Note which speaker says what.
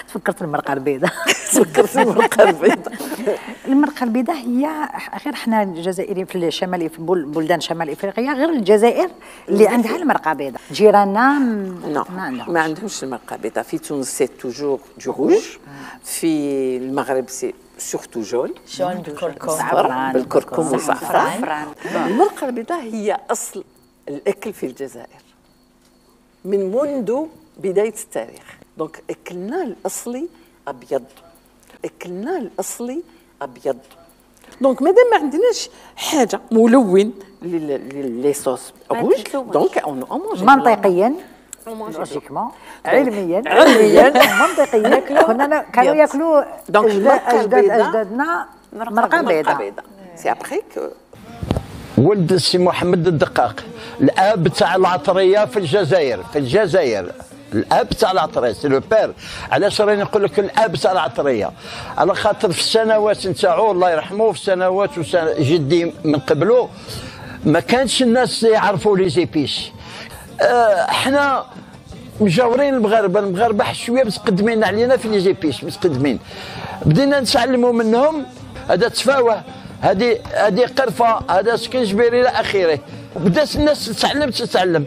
Speaker 1: تفكرت المرقه البيضاء.
Speaker 2: تفكرت المرقه البيضاء.
Speaker 1: المرقه البيضاء هي غير حنا الجزائريين في الشمالي، في بلدان شمال افريقيا، غير الجزائر اللي عندها المرقه البيضاء. جيراننا
Speaker 2: ما عندهمش المرقه البيضاء. في تونس سي توجور دو روج، في المغرب سي سورتو جون بالكركم والزعفران. المرقه البيضاء هي اصل الاكل في الجزائر منذ بدايه التاريخ. دونك اكلنا الاصلي ابيض، اكلنا الاصلي ابيض. دونك مادام ما عندناش حاجه ملون لي صوص روج، دونك اون مانج
Speaker 1: منطقيا لوجيكمون علميا منطقيا كانوا ياكلوا اجدادنا مرقه بيضاء.
Speaker 2: سي ابخي كو
Speaker 3: ولد السي محمد الدقاق، الاب تاع العطريه في الجزائر، الاب تاع العطريه سي لو بير. علاش راني نقول لك الاب تاع العطريه؟ على خاطر في السنوات نتاعو الله يرحمه، في سنوات جدي من قبله ما كانش الناس يعرفوا لي زيبيس. احنا مجاورين المغاربه شويه متقدمين علينا في لي زيبيس، متقدمين. بدينا نتعلموا منهم. هذا تفاوه، هذه قرفه، هذا سكنجبير الى اخره. بدات الناس تتعلم